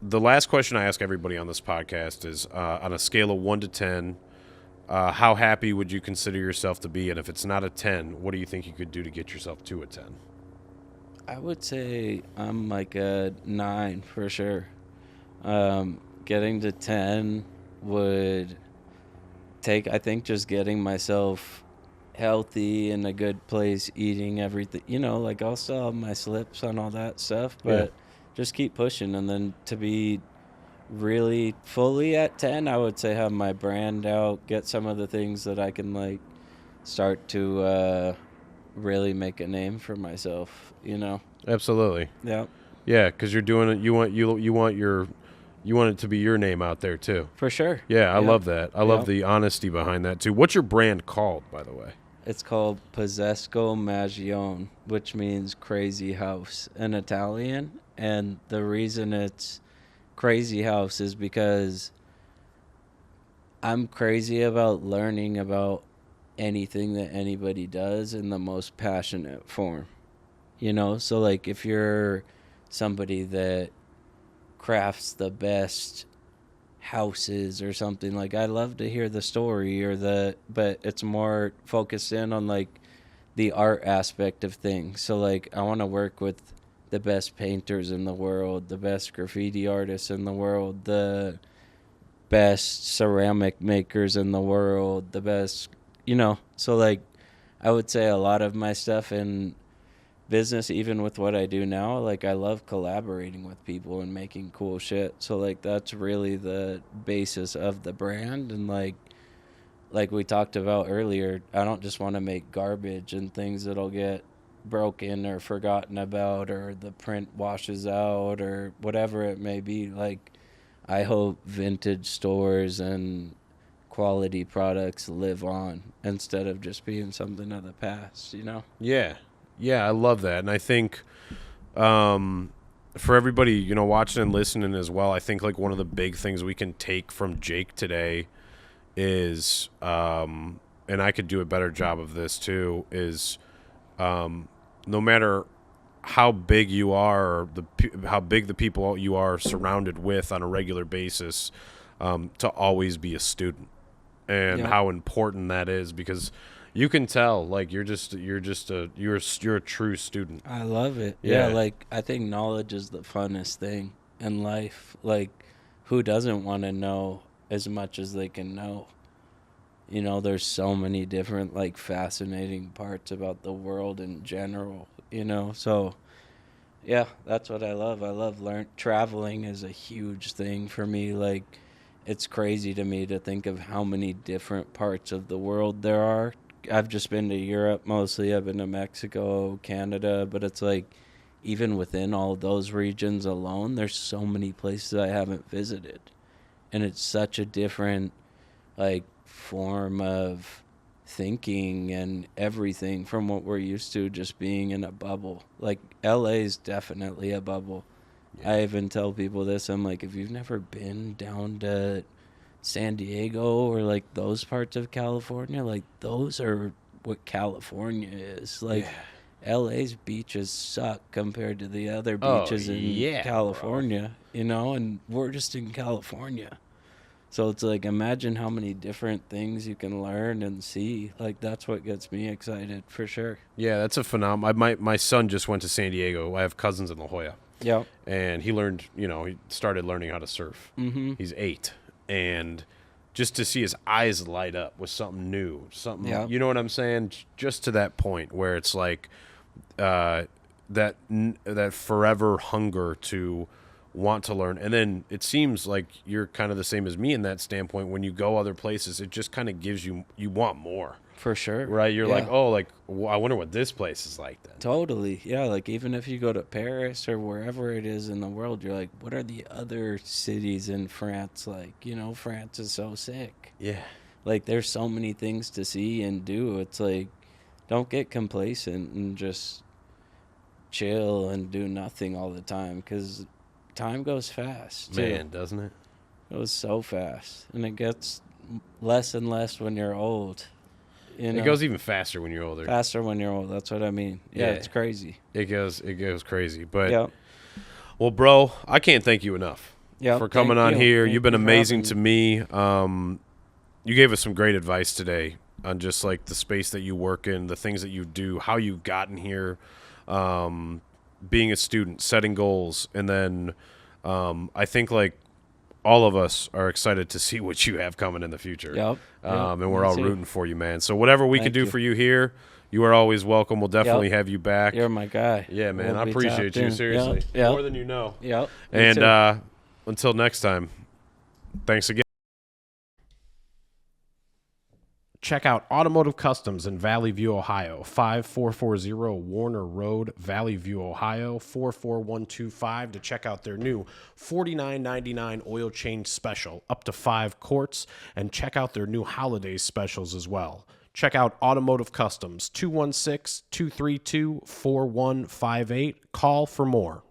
The last question I ask everybody on this podcast is on a scale of 1 to 10, how happy would you consider yourself to be? And if it's not a 10, what do you think you could do to get yourself to a 10? I would say I'm like a 9 for sure. Getting to 10 would take, I think, just getting myself healthy in a good place, eating everything. Like I'll still have my slips on all that stuff, but just keep pushing. And then to be really fully at 10, I would say have my brand out, get some of the things that I can like start to really make a name for myself, Absolutely. Yeah. Yeah, because you're doing it. You want it to be your name out there too. For sure. Yeah, I Yep. love that. I love Yep. the honesty behind that too. What's your brand called, by the way? It's called Possesco Magione, which means crazy house in Italian. And the reason it's crazy house is because I'm crazy about learning about anything that anybody does in the most passionate form. So like if you're somebody that crafts the best houses or something, like I love to hear the story but it's more focused in on like the art aspect of things. So like I want to work with the best painters in the world, the best graffiti artists in the world, the best ceramic makers in the world, the best, so like I would say a lot of my stuff in business, even with what I do now, like I love collaborating with people and making cool shit. So like that's really the basis of the brand. And like we talked about earlier, I don't just want to make garbage and things that'll get broken or forgotten about or the print washes out or whatever it may be. Like I hope vintage stores and quality products live on instead of just being something of the past. Yeah. Yeah, I love that. And I think for everybody, watching and listening as well, I think like one of the big things we can take from Jake today is, and I could do a better job of this too, is no matter how big you are or how big the people you are surrounded with on a regular basis, to always be a student and how important that is, because you can tell like you're a true student. I love it. Yeah, like I think knowledge is the funnest thing in life. Like who doesn't want to know as much as they can know? There's so many different like fascinating parts about the world in general, So yeah, that's what I love. I love traveling is a huge thing for me. Like it's crazy to me to think of how many different parts of the world there are. I've just been to Europe mostly. I've been to Mexico, Canada, but it's like even within all those regions alone, there's so many places I haven't visited. And it's such a different like form of thinking and everything from what we're used to just being in a bubble. Like LA is definitely a bubble. Yeah. I even tell people this. I'm like, if you've never been down to San Diego or like those parts of California, like those are what California is. Like LA's beaches suck compared to the other beaches in California, and we're just in California. So it's like, imagine how many different things you can learn and see. Like that's what gets me excited for sure. Yeah, that's a phenomenon. My son just went to San Diego. I have cousins in La Jolla. Yeah. And he learned, he started learning how to surf. Mm-hmm. He's 8. And just to see his eyes light up with something new, you know what I'm saying? Just to that point where it's like that forever hunger to want to learn. And then it seems like you're kind of the same as me in that standpoint. When you go other places, it just kind of gives you want more. For sure. Right? You're like, oh, like, I wonder what this place is like then. Totally. Yeah, like even if you go to Paris or wherever it is in the world, you're like, what are the other cities in France like? France is so sick. Yeah. Like there's so many things to see and do. It's like, don't get complacent and just chill and do nothing all the time, because time goes fast. Man, doesn't it? It goes so fast. And it gets less and less when you're old. It goes even faster when you're older. Faster when you're old. That's what I mean. Yeah, it's crazy. It goes crazy. But, well, bro, I can't thank you enough for coming on here. You've been amazing to me. You gave us some great advice today on just like the space that you work in, the things that you do, how you've gotten here, being a student, setting goals. And then I think like all of us are excited to see what you have coming in the future. Yep. And we're all rooting for you, man. So whatever we can do for you here, you are always welcome. We'll definitely have you back. You're my guy. Yeah, man. I appreciate you, seriously. More than you know. Yep. And until next time, thanks again. Check out Automotive Customs in Valley View, Ohio, 5440 Warner Road, Valley View, Ohio, 44125 to check out their new $49.99 oil change special, up to 5 quarts, and check out their new holiday specials as well. Check out Automotive Customs, 216-232-4158. Call for more.